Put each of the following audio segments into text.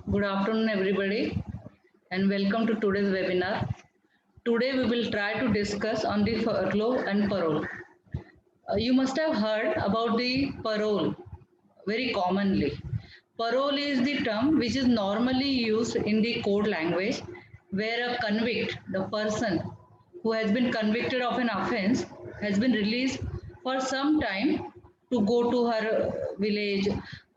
Good afternoon, everybody, and welcome to today's webinar. Today, we will try to discuss on the furlough and parole. You must have heard about the parole very commonly. Parole is the term which is normally used in the code language where a convict, the person who has been convicted of an offense, has been released for some time to go to her village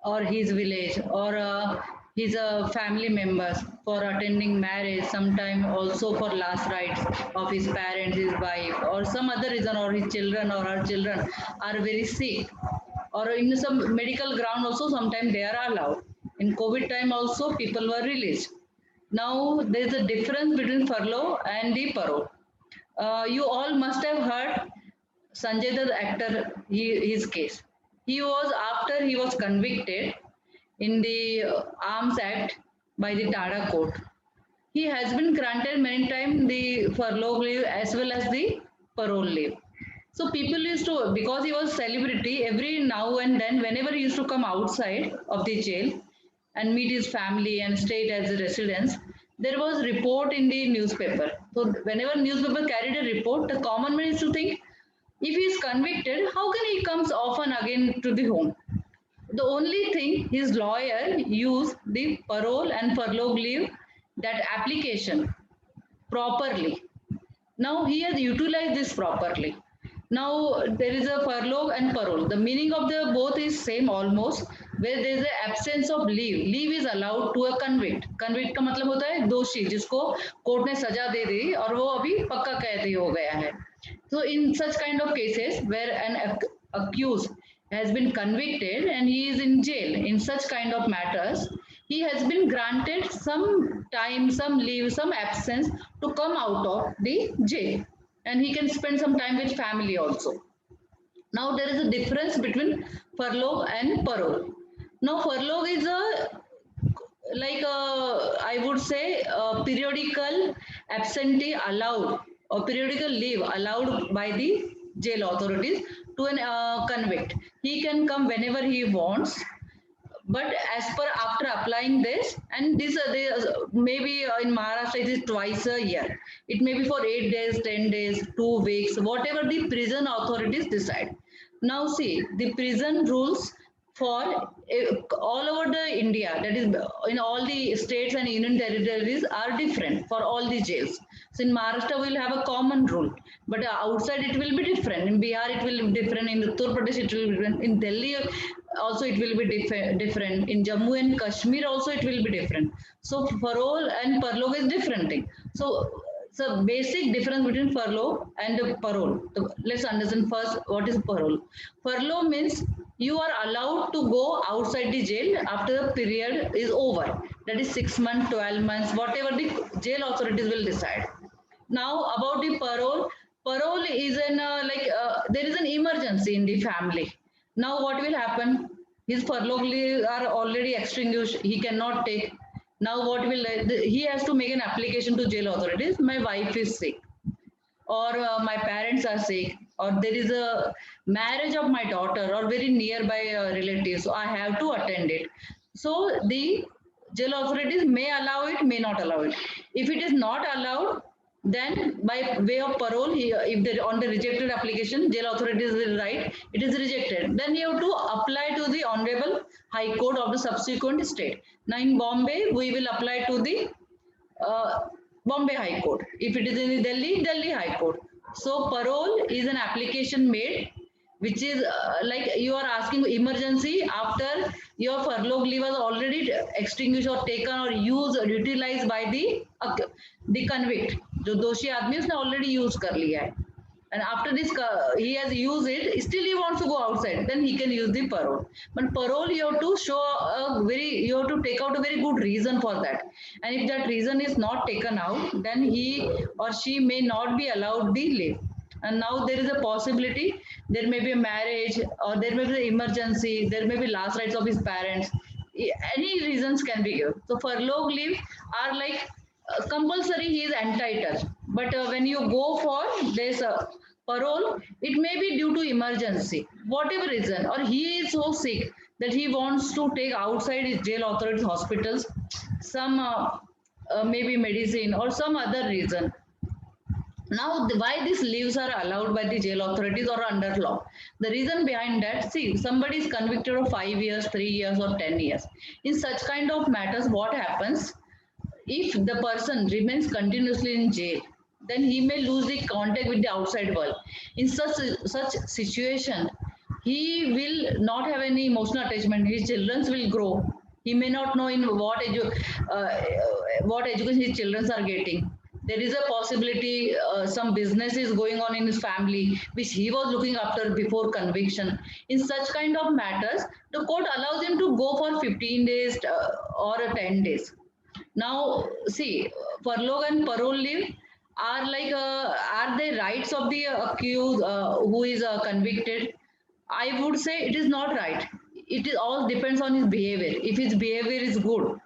or his village or his family members for attending marriage, sometime also for last rites of his parents, his wife, or some other reason, or his children or her children are very sick, or in some medical ground also sometimes they are allowed. In COVID time also people were released. Now there is a difference between furlough and the parole. You all must have heard Sanjay Dutt actor, his case. He was after he was convicted in the Arms Act by the Tada court. He has been granted many times the furlough leave as well as the parole leave. So people used to, because he was celebrity, every now and then, whenever he used to come outside of the jail and meet his family and stay as a residence, there was report in the newspaper. So whenever newspaper carried a report, the common man used to think, if he is convicted, how can he comes often again to the home? The only thing his lawyer used the parole and furlough leave, that application properly. Now he has utilized this properly. Now there is a furlough and parole. The meaning of the both is same almost. Where there is a absence of leave. Leave is allowed to a convict. Convict का मतलब होता है दोषी जिसको court ने सजा दे दी और वो अभी पक्का कैदी हो गया है. So in such kind of cases where an accused has been convicted and he is in jail, in such kind of matters, he has been granted some time, some leave, some absence to come out of the jail, and he can spend some time with family also. Now there is a difference between furlough and parole. Now furlough is I would say a periodical absentee allowed or periodical leave allowed by the jail authorities to an convict. He can come whenever he wants, but as per after applying this, and this maybe in Maharashtra it is twice a year. It may be for 8 days, 10 days, 2 weeks, whatever the prison authorities decide. Now see the prison rules for all over the India, that is in all the states and union territories are different for all the jails. So in Maharashtra we will have a common rule, but outside it will be different. In Bihar it will be different. In Uttar Pradesh it will be different. In Delhi also it will be different. In Jammu and Kashmir also it will be different. So parole and furlough is different thing. So basic difference between furlough and parole. So let's understand first what is parole. Furlough means you are allowed to go outside the jail after the period is over. That is 6 months, 12 months, whatever the jail authorities will decide. Now about the parole. Parole is there is an emergency in the family. Now what will happen? His furlough leave are already extinguished. He cannot take. Now what will he has to make an application to jail authorities? My wife is sick, or my parents are sick, or there is a marriage of my daughter or very nearby relatives, so I have to attend it. So the jail authorities may allow it, may not allow it. If it is not allowed, then by way of parole, if they on the rejected application, jail authorities will write it is rejected, then you have to apply to the honorable high court of the subsequent state. Now in Bombay we will apply to the uh, Bombay High Court. If it is in Delhi, Delhi High Court. So parole is an application made, which is like you are asking emergency after your furlough leave was already extinguished or taken or used or utilized by the convict. जो दोषी आदमी उसने already use कर लिया है. And after this he has used it, still he wants to go outside, then he can use the parole. But parole you have to show you have to take out a very good reason for that, and if that reason is not taken out, then he or she may not be allowed the leave. And now there is a possibility, there may be a marriage, or there may be an emergency, there may be last rites of his parents, any reasons can be given. So furlough leave are like compulsory, he is entitled, but when you go for this parole, it may be due to emergency, whatever reason, or he is so sick that he wants to take outside his jail authorities hospitals, some maybe medicine or some other reason. Now, why these leaves are allowed by the jail authorities or under law? The reason behind that, see, somebody is convicted of 5 years, 3 years, or 10 years. In such kind of matters, what happens? If the person remains continuously in jail, then he may lose the contact with the outside world. In such situation, he will not have any emotional attachment. His children will grow. He may not know in what education his children are getting. There is a possibility some business is going on in his family which he was looking after before conviction. In such kind of matters, the court allows him to go for 15 days or 10 days. Now, see, furlough and parole leave are they rights of the accused who is convicted? I would say it is not right. It is all depends on his behavior. If his behavior is good,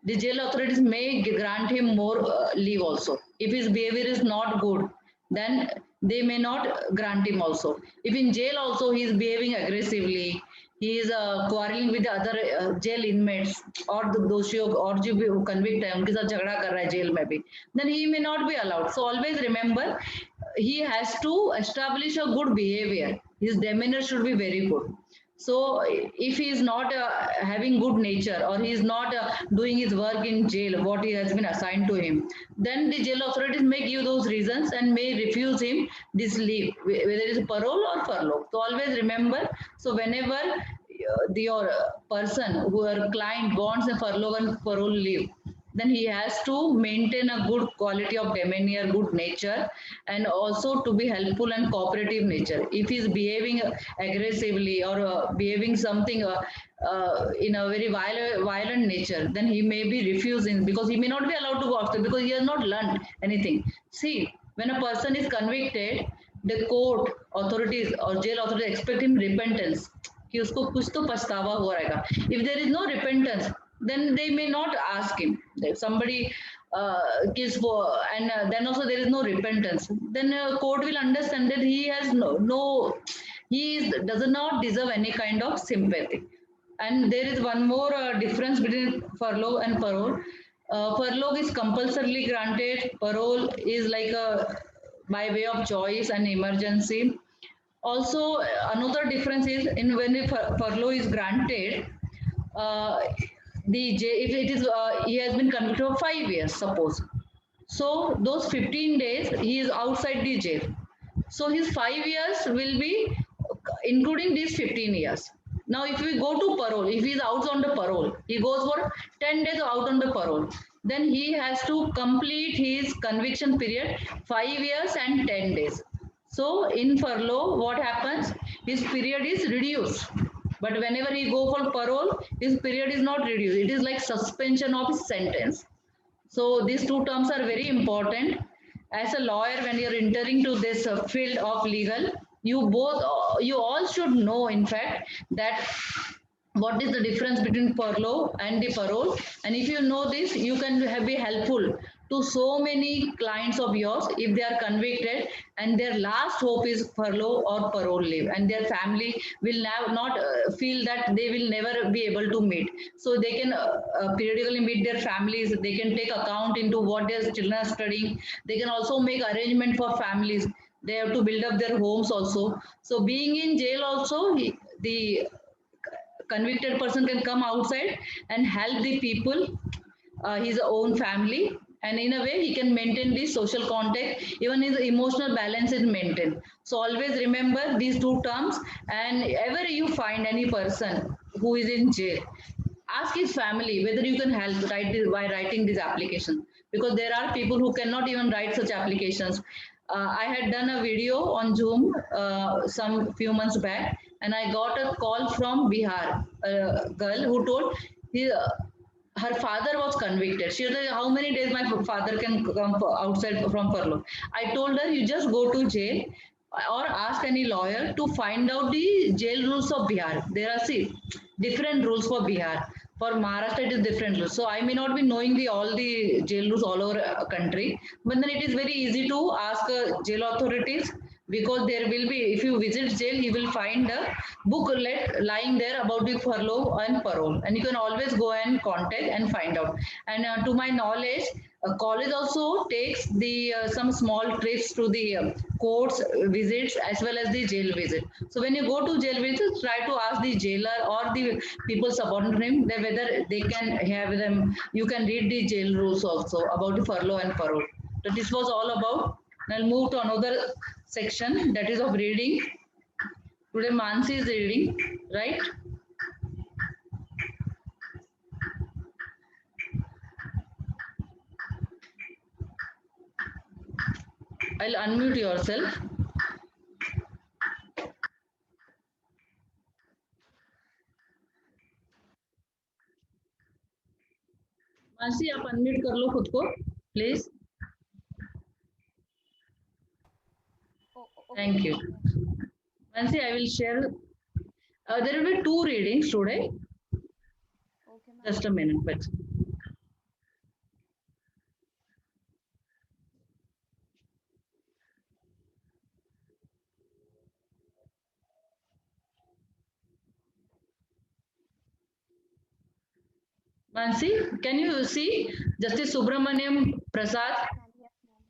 the jail authorities may grant him more leave also. If his behavior is not good, then they may not grant him also. If in jail also he is behaving aggressively, he is quarreling with the other jail inmates or the दोषियों और जो भी convict है उनके साथ झगड़ा कर रहा है jail में भी, then he may not be allowed. So always remember, he has to establish a good behavior. His demeanor should be very good. So if he is not having good nature or he is not doing his work in jail, what he has been assigned to him, then the jail authorities may give those reasons and may refuse him this leave, whether it is parole or furlough. So always remember, so whenever your person, your client wants a furlough and parole leave, then he has to maintain a good quality of demeanor, good nature, and also to be helpful and cooperative nature. If he is behaving aggressively or behaving something in a very violent nature, then he may be refusing because he may not be allowed to go outside because he has not learned anything. See, when a person is convicted, the court authorities or jail authorities expect him repentance. कि उसको कुछ तो पछतावा हो रहेगा. If there is no repentance, then they may not ask him. If somebody kills for, and then also there is no repentance, then court will understand that he has does not deserve any kind of sympathy. And there is one more difference between furlough and parole. Furlough is compulsorily granted. Parole is like a by way of choice and emergency. Also, another difference is in when a furlough is granted, if it is he has been convicted for 5 years, suppose. So those 15 days he is outside the jail. So his 5 years will be including these 15 years. Now, if we go to parole, if he is out on the parole, he goes for 10 days out on the parole. Then he has to complete his conviction period 5 years and 10 days. So in furlough, what happens? His period is reduced. But whenever he go for parole, his period is not reduced. It is like suspension of his sentence. So these two terms are very important. As a lawyer, when you're entering to this field of legal, you all should know, in fact, that what is the difference between furlough and the parole. And if you know this, you can be helpful to so many clients of yours if they are convicted and their last hope is furlough or parole leave, and their family will now not feel that they will never be able to meet. So they can periodically meet their families. They can take account into what their children are studying. They can also make arrangement for families. They have to build up their homes also. So being in jail also, the convicted person can come outside and help the people, his own family, and in a way he can maintain the social contact, even his emotional balance is maintained. So always remember these two terms, and ever you find any person who is in jail, ask his family whether you can help by writing this application, because there are people who cannot even write such applications. I had done a video on Zoom some few months back, and I got a call from Bihar, a girl who told her father was convicted. She said, "How many days my father can come outside from furlough?" I told her, "You just go to jail or ask any lawyer to find out the jail rules of Bihar. There are different rules for Bihar. For Maharashtra, it is different rules. So I may not be knowing all the jail rules all over country, but then it is very easy to ask jail authorities because there will be, if you visit jail, you will find a booklet lying there about the furlough and parole, and you can always go and contact and find out. And to my knowledge, college also takes the some small trips to the courts visits as well as the jail visit. So when you go to jail visit, try to ask the jailer or the people subordinate him that whether they can have them. You can read the jail rules also about the furlough and parole. So this was all about. I'll move to another section that is of reading. Today Mansi is reading, right? I'll unmute yourself. Mansi आप unmute कर लो खुद को please Okay, thank you Mansi I will share there will be two readings today. okay, ma'am. Just a minute but Mansi, can you see Justice Subramaniam Prasad? Yes, ma'am. Yes, ma'am.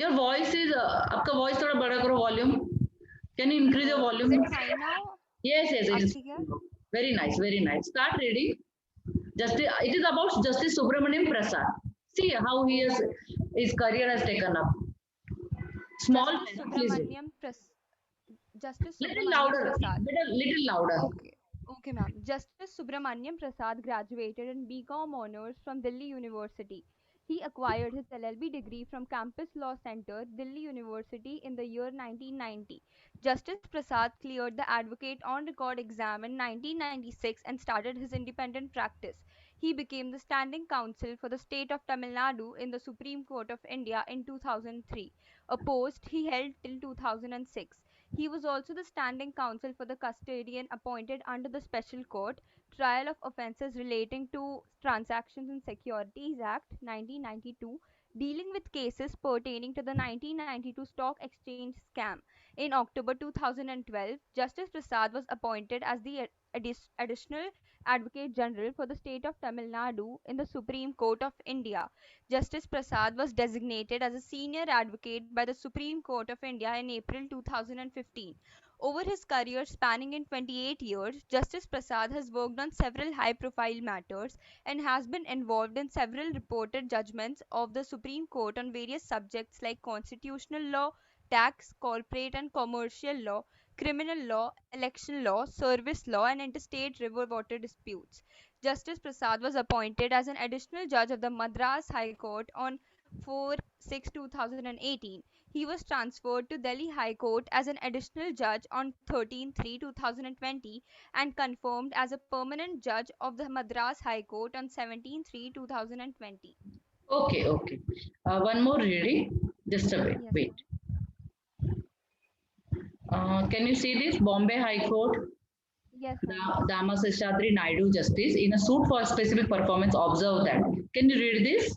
Your voice is आपका voice थोड़ा बड़ा करो volume. Can you increase your Is volume? it fine now? Yes, yes, it अब is. ठीक है? Very nice, very nice. Start reading. Justice, it is about Justice Subramaniam Prasad. See how he has Okay. his career has taken up. Small Justice pen, please. Subramaniam Pras Justice Little Subramaniam louder, Prasad. little louder. Okay. Okay, ma'am. Justice Subramaniam Prasad graduated in BCom Honours from Delhi University. He acquired his LLB degree from Campus Law Center, Delhi University in the year 1990. Justice Prasad cleared the Advocate on Record exam in 1996 and started his independent practice. He became the standing counsel for the state of Tamil Nadu in the Supreme Court of India in 2003, a post he held till 2006. He was also the standing counsel for the custodian appointed under the Special Court Trial of Offences Relating to Transactions in Securities Act 1992, dealing with cases pertaining to the 1992 stock exchange scam. In October 2012, Justice Prasad was appointed as the additional Advocate General for the state of Tamil Nadu in the Supreme Court of India. Justice Prasad was designated as a senior advocate by the Supreme Court of India in April 2015. Over his career spanning in 28 years, Justice Prasad has worked on several high profile matters and has been involved in several reported judgments of the Supreme Court on various subjects like constitutional law, tax, corporate and commercial law, criminal law, election law, service law, and interstate river water disputes. Justice Prasad was appointed as an additional judge of the Madras High Court on 4/6/2018. He was transferred to Delhi High Court as an additional judge on 13/3/2020 and confirmed as a permanent judge of the Madras High Court on 17/3/2020. Okay, okay. One more reading. Just a bit. Yes, Wait. ma'am. Can you see this? Bombay High Court, Yes, ma'am. Yes. Damaseshadri Naidu Justice, in a suit for specific performance, observe that. Can you read this?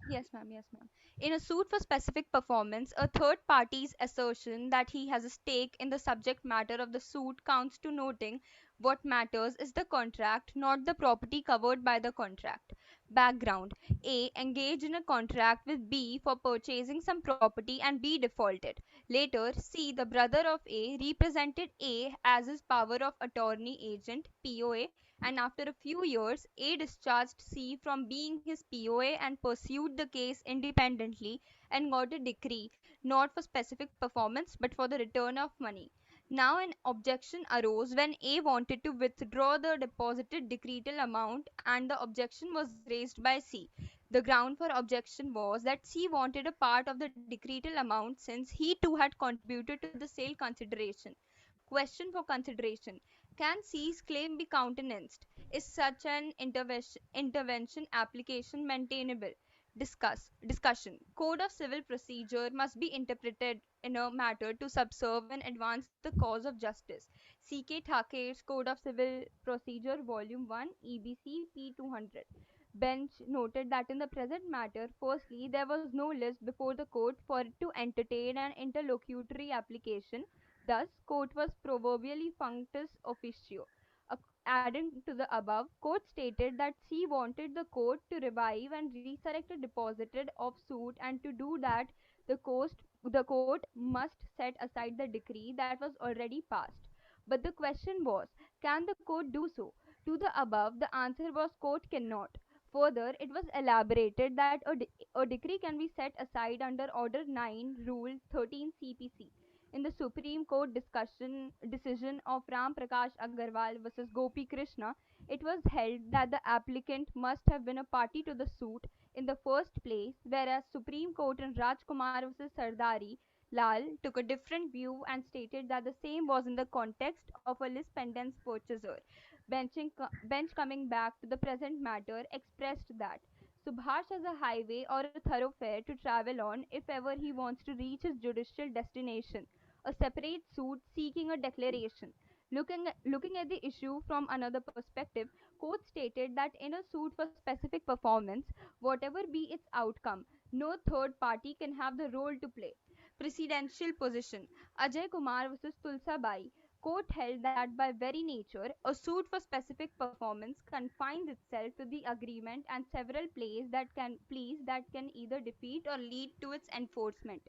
Yes, ma'am. Yes, ma'am. In a suit for specific performance, a third party's assertion that he has a stake in the subject matter of the suit counts to noting what matters is the contract, not the property covered by the contract. Background: A engaged in a contract with B for purchasing some property and B defaulted. Later, C, the brother of A, represented A as his power of attorney agent (POA), and after a few years, A discharged C from being his POA and pursued the case independently and got a decree, not for specific performance but for the return of money. Now an objection arose when A wanted to withdraw the deposited decretal amount and the objection was raised by C. The ground for objection was that C wanted a part of the decretal amount since he too had contributed to the sale consideration. Question for consideration: can C's claim be countenanced? Is such an intervention application maintainable? Discussion. Code of Civil Procedure must be interpreted in a matter to subserve and advance the cause of justice. C.K. Thaker's Code of Civil Procedure, Volume 1, EBC P 200. Bench noted that in the present matter, firstly, there was no list before the court for it to entertain an interlocutory application. Thus, court was proverbially functus officio. Adding to the above, court stated that she wanted the court to revive and resurrect a deposited of suit, and to do that, the court must set aside the decree that was already passed. But the question was, can the court do so? To the above, the answer was court cannot. Further, it was elaborated that a decree can be set aside under Order 9, Rule 13 CPC. In the Supreme Court decision of Ram Prakash Agarwal versus Gopi Krishna, it was held that the applicant must have been a party to the suit in the first place, whereas Supreme Court in Rajkumar versus Sardari Lal took a different view and stated that the same was in the context of a lis pendens purchaser. Bench coming back to the present matter expressed that Subhash has a highway or a thoroughfare to travel on if ever he wants to reach his judicial destination. A separate suit seeking a declaration. Looking at the issue from another perspective, court stated that in a suit for specific performance, whatever be its outcome, no third party can have the role to play. Precedential position. Ajay Kumar versus Tulsa Bai. Court held that by very nature, a suit for specific performance confines itself to the agreement and several pleas that can either defeat or lead to its enforcement.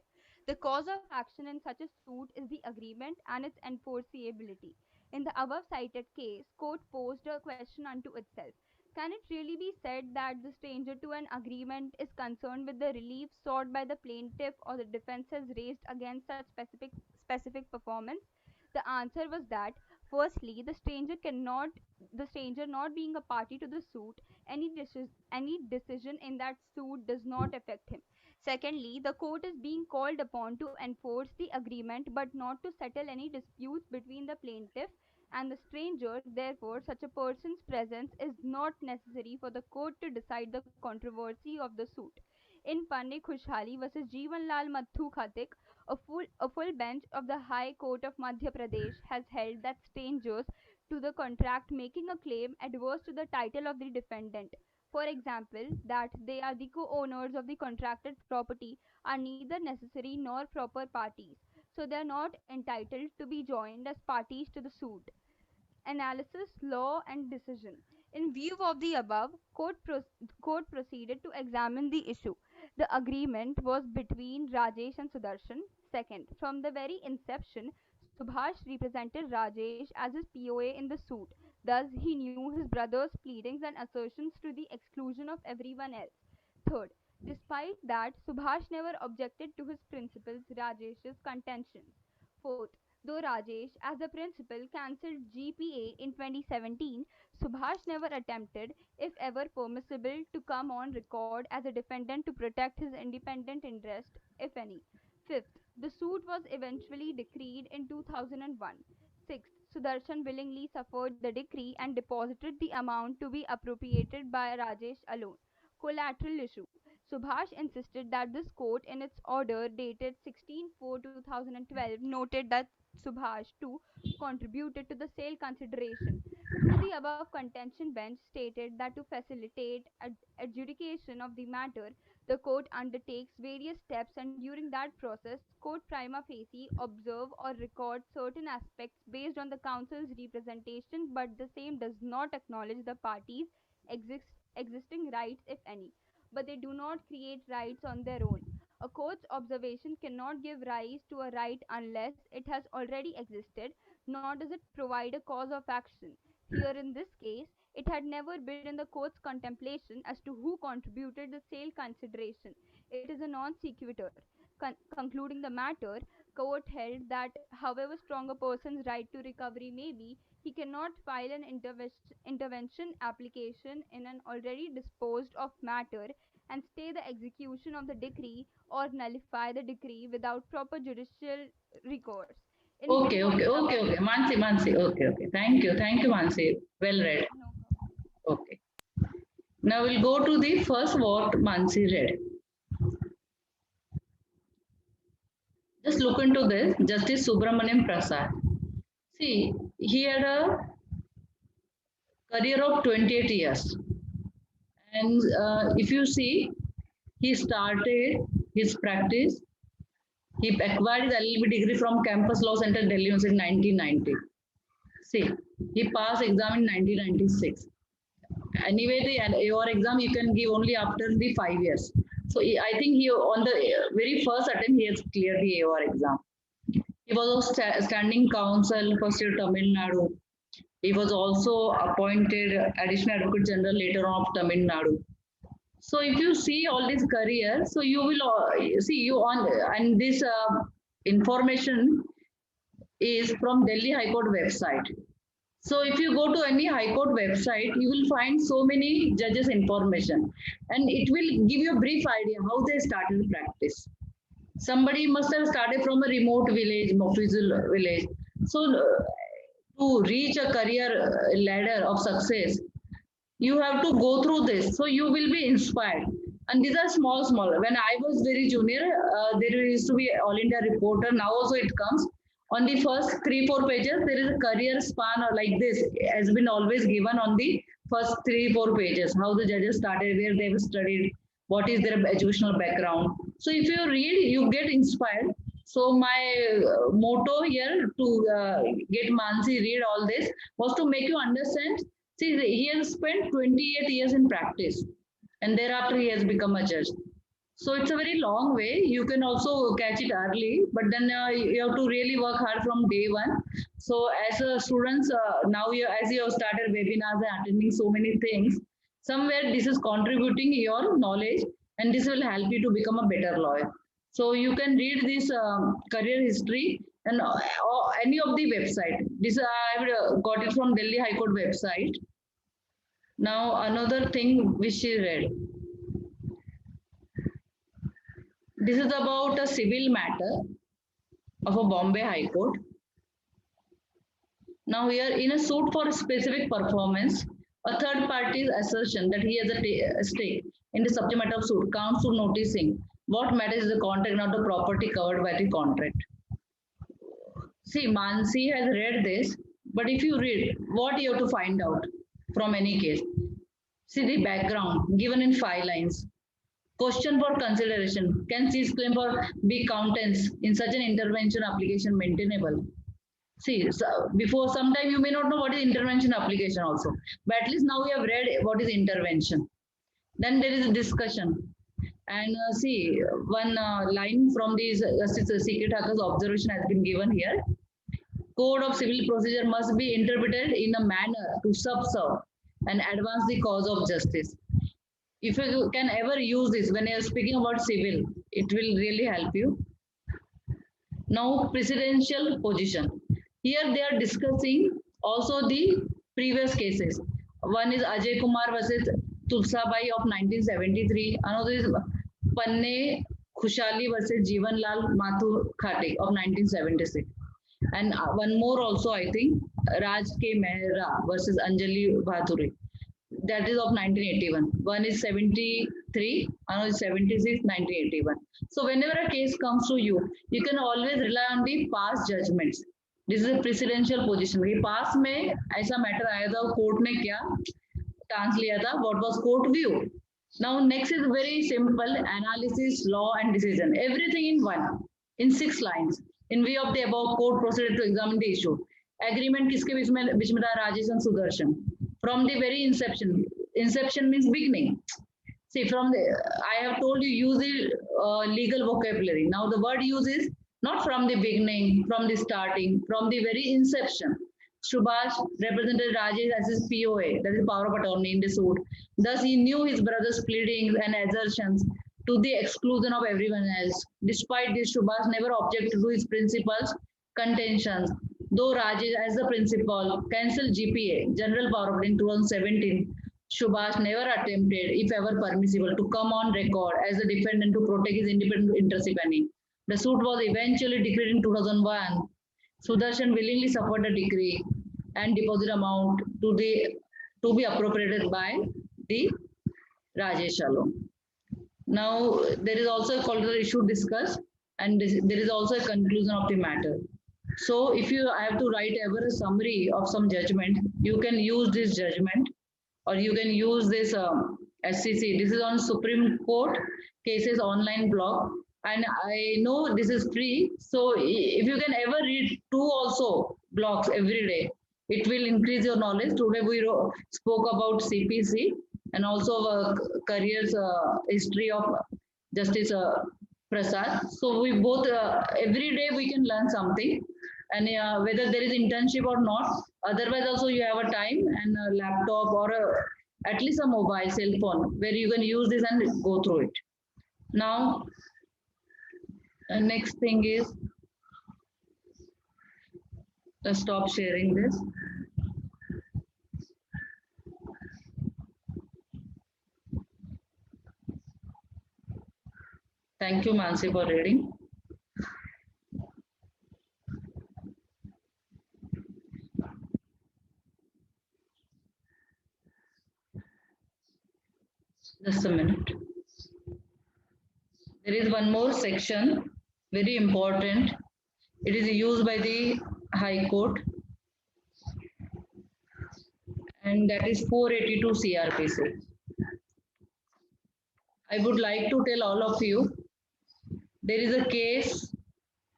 The cause of action in such a suit is the agreement and its enforceability. In the above cited case, court posed a question unto itself. Can it really be said that the stranger to an agreement is concerned with the relief sought by the plaintiff or the defenses raised against such specific performance? The answer was that firstly, the stranger not being a party to the suit, any decision in that suit does not affect him. Secondly, the court is being called upon to enforce the agreement but not to settle any disputes between the plaintiff and the stranger. Therefore, such a person's presence is not necessary for the court to decide the controversy of the suit. In Pandey Khushhali versus Jeevan Lal Mathu Khatik, a full bench of the High Court of Madhya Pradesh has held that strangers to the contract making a claim adverse to the title of the defendant, for example, that they are the co-owners of the contracted property, are neither necessary nor proper parties, so they are not entitled to be joined as parties to the suit. Analysis, law, and decision. In view of the above, court proceeded to examine the issue. The agreement was between Rajesh and Sudarshan. Second, from the very inception, Subhash represented Rajesh as his POA in the suit. Thus, he knew his brother's pleadings and assertions to the exclusion of everyone else. Third, despite that, Subhash never objected to his principal's Rajesh's contentions. Fourth, though Rajesh, as a principal, cancelled GPA in 2017, Subhash never attempted, if ever permissible, to come on record as a defendant to protect his independent interest, if any. Fifth, the suit was eventually decreed in 2001. Sixth, Sudarshan willingly suffered the decree and deposited the amount to be appropriated by Rajesh alone. Collateral issue. Subhash insisted that this court, in its order dated 16/4/2012, noted that Subhash too contributed to the sale consideration. To the above contention, bench stated that to facilitate adjudication of the matter, the court undertakes various steps, and during that process, court prima facie observe or record certain aspects based on the counsel's representation, but the same does not acknowledge the parties' existing rights, if any, but they do not create rights on their own. A court's observation cannot give rise to a right unless it has already existed, nor does it provide a cause of action. Here, in this case, it had never been in the court's contemplation as to who contributed the sale consideration. It is a non sequitur. Concluding the matter, court held that however strong a person's right to recovery may be, he cannot file an intervention application in an already disposed of matter and stay the execution of the decree or nullify the decree without proper judicial recourse. In Okay, view of okay, the okay, above, okay. Mansi, okay, okay. Thank you, Mansi. Well read. no problem. Okay. Now we'll go to the first what Mansi read. Just look into this. Justice Subramaniam Prasad. See, he had a career of 28 years. And if you see, he started his practice. He acquired his LLB degree from Campus Law Center, Delhi University in 1990. See, he passed exam in 1996. Anyway, the AOR exam you can give only after the 5 years. So I think he on the very first attempt he has cleared the AOR exam. He was a standing counsel for State Tamil Nadu. He was also appointed additional advocate general later on of Tamil Nadu. So if you see all this career, so you will see you on, and this information is from Delhi High Court website. So if you go to any High Court website, you will find so many judges information, and it will give you a brief idea how they started practice. Somebody must have started from a remote village, Mofizul village. So to reach a career ladder of success, you have to go through this. So you will be inspired. And these are small. When I was very junior, there used to be All India Reporter. Now also it comes. On the first 3-4 pages, there is a career span or like this has been always given on the first 3-4 pages. How the judges started, where they have studied, what is their educational background. So if you read, you get inspired. So my motto here to get Mansi read all this was to make you understand. See, he has spent 28 years in practice, and thereafter he has become a judge. So it's a very long way. You can also catch it early, but then you have to really work hard from day one. So as a students, now as you have started webinars and attending so many things, somewhere this is contributing your knowledge, and this will help you to become a better lawyer. So you can read this career history and any of the website. This I have got it from Delhi High Court website. Now another thing which she read. This is about a civil matter of a Bombay High Court. Now here, in a suit for specific performance, a third party's assertion that he has a stake in the subject matter of suit counts to noticing what matters is the contract, not the property covered by the contract. See, Mansi has read this, but if you read, what you have to find out from any case? See the background given in 5 lines. Question for consideration. Can cease claim for be countenance in such an intervention application maintainable? See, so before sometime you may not know what is intervention application also, but at least now we have read what is intervention. Then there is a discussion. And see, one line from the Justice C.K. Thakur's observation has been given here. Code of civil procedure must be interpreted in a manner to subserve and advance the cause of justice. If you can ever use this when you're speaking about civil, it will really help you. Now, presidential position. Here they are discussing also the previous cases. One is Ajay Kumar versus Tulsabai of 1973. Another is Panne Khushali versus Jeevan Lal Mathur Khate of 1976. And one more also, I think, Raj K. Mehra versus Anjali Bhature. That is of 1981. One is 73, another is 76, 1981. So whenever a case comes to you, you can always rely on the past judgments. This is a presidential position. कि past में ऐसा matter आया था, court ने क्या stance लिया था, what was court view. Now next is very simple analysis, law and decision. Everything in one, in 6 lines. In view of the above, court proceeded to examine the issue. Agreement किसके बीच में था? Rajesh and Sudarshan. From the very inception. Inception means beginning. See, from the I have told you use the legal vocabulary. Now the word used is not from the beginning, from the starting, from the very inception. Subhash represented Rajesh as his POA, that is power of attorney in the suit. Thus, he knew his brother's pleadings and assertions to the exclusion of everyone else. Despite this, Subhash never objected to his principal's contentions. Though Rajesh, as the principal, cancelled GPA, General Power of in 2017, Subhash never attempted, if ever permissible, to come on record as a defendant to protect his independent interest, if any. The suit was eventually decreed in 2001. Sudarshan willingly suffered a decree and deposit amount to be appropriated by the Rajesh alone. Now, there is also a collateral issue discussed, and there is also a conclusion of the matter. So, if you have to write ever a summary of some judgment, you can use this judgment, or you can use this SCC. This is on Supreme Court cases online blog, and I know this is free. So if you can ever read two also blogs every day, it will increase your knowledge. Today we spoke about CPC and also careers history of Justice Prasad. So we both every day we can learn something, and whether there is internship or not. Otherwise, also you have a time and a laptop or at least a mobile cell phone where you can use this and go through it. Now, next thing is, let's stop sharing this. Thank you, Mansi, for reading. Just a minute. There is one more section, very important. It is used by the High Court, and that is 482 CRPC. I would like to tell all of you, there is a case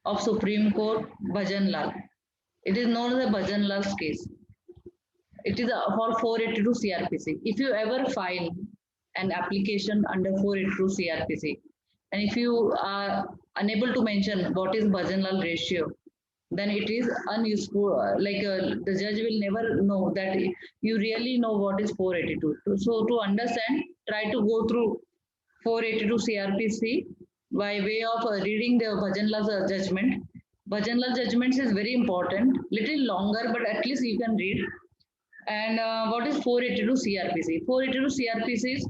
of Supreme Court, Bhajan Lal. It is known as the Bhajan Lal's case. It is for 482 CRPC. If you ever file an application under 482 CRPC, and if you are unable to mention what is Bhajan Lal ratio, then it is unuseful. The judge will never know that you really know what is 482. So to understand, try to go through 482 CRPC by way of reading the Bhajan Lal's judgment. Bhajan Lal judgments is very important, little longer, but at least you can read. And what is 482 CRPC? 482 CRPC is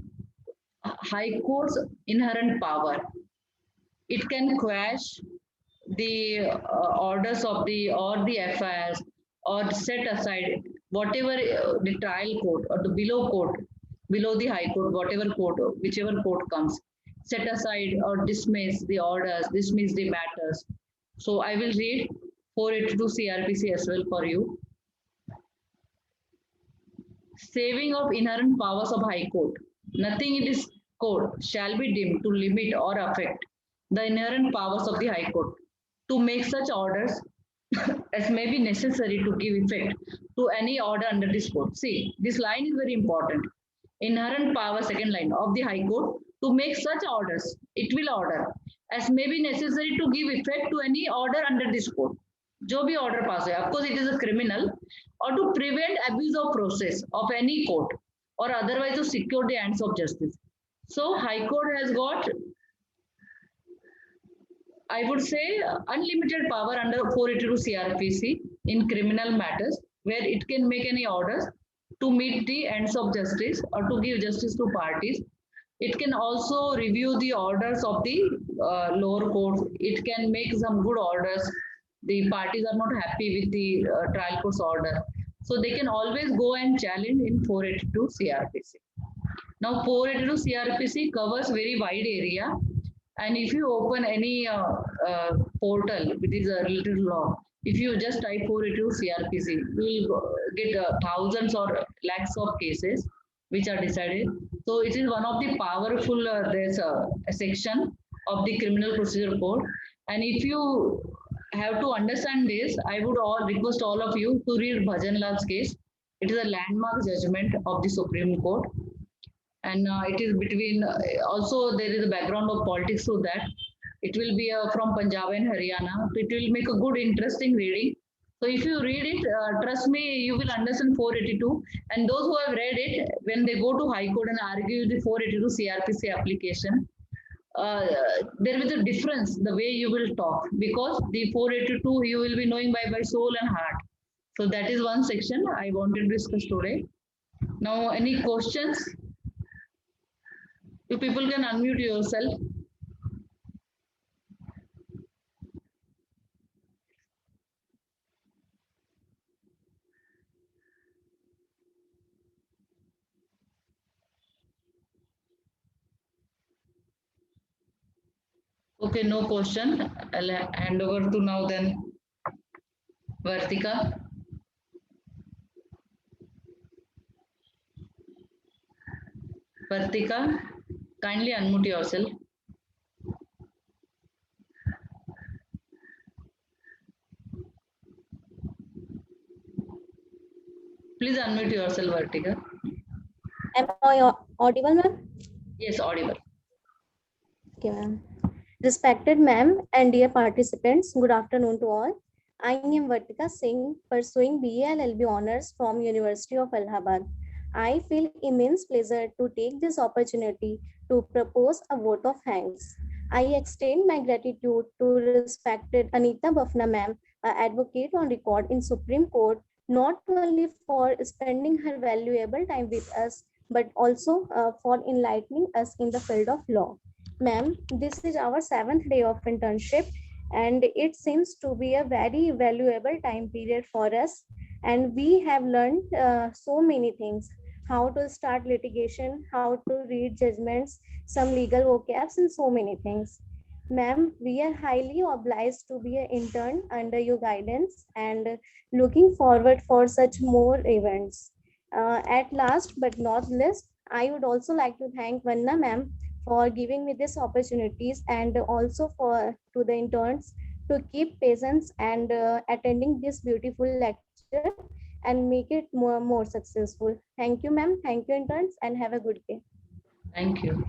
High Court's inherent power. It can quash the orders of the or the FIRs or set aside whatever the trial court or the below court, below the High Court, whatever court, whichever court comes, set aside or dismiss the orders, dismiss the matters. So I will read 482 CRPC as well for you. Saving of inherent powers of High Court. Nothing in this code shall be deemed to limit or affect the inherent powers of the High Court to make such orders as may be necessary to give effect to any order under this code. See, this line is very important. Inherent power, second line of the High Court to make such orders, it will order as may be necessary to give effect to any order under this code. जो भी order pass है, of course it is a criminal, or to prevent abuse of process of any court or otherwise to secure the ends of justice. So High Court has got, I would say, unlimited power under 482 CRPC in criminal matters where it can make any orders to meet the ends of justice or to give justice to parties. It can also review the orders of the lower courts. It can make some good orders. The parties are not happy with the trial court's order. So they can always go and challenge in 482 CRPC. Now 482 CRPC covers very wide area. And if you open any portal, which is a related law, if you just type 482 CRPC, you will get thousands or lakhs of cases which are decided. So it is one of the powerful there's a section of the Criminal Procedure Code. And if you have to understand this, I would request all of you to read Bhajan Lal's case. It is a landmark judgment of the Supreme Court. And it is between, also there is a background of politics to that. It will be from Punjab and Haryana. It will make a good, interesting reading. So if you read it, trust me, you will understand 482. And those who have read it, when they go to High Court and argue the 482 CRPC application, there is a difference the way you will talk, because the 482 you will be knowing by soul and heart. So that is one section I wanted to discuss today. Now, any questions? You people can unmute yourself. Okay, no question. I'll hand over to now then Vartika. Vartika, kindly unmute yourself. Please unmute yourself, Vartika. Am I audible, ma'am? Yes, audible. Okay, ma'am. Respected ma'am and dear participants, good afternoon to all. I am Vartika Singh, pursuing BA LLB honors from University of Allahabad. I feel immense pleasure to take this opportunity to propose a vote of thanks. I extend my gratitude to respected Anita Bafna ma'am, advocate on record in Supreme Court, not only for spending her valuable time with us, but also for enlightening us in the field of law. Ma'am, this is our 7th day of internship, and it seems to be a very valuable time period for us. And we have learned so many things: how to start litigation, how to read judgments, some legal vocabs, and so many things. Ma'am, we are highly obliged to be an intern under your guidance and looking forward for such more events. At last but not least, I would also like to thank Vanna ma'am for giving me these opportunities, and also for to the interns to keep patience and attending this beautiful lecture and make it more successful. Thank you, ma'am. Thank you, interns, and have a good day. Thank you.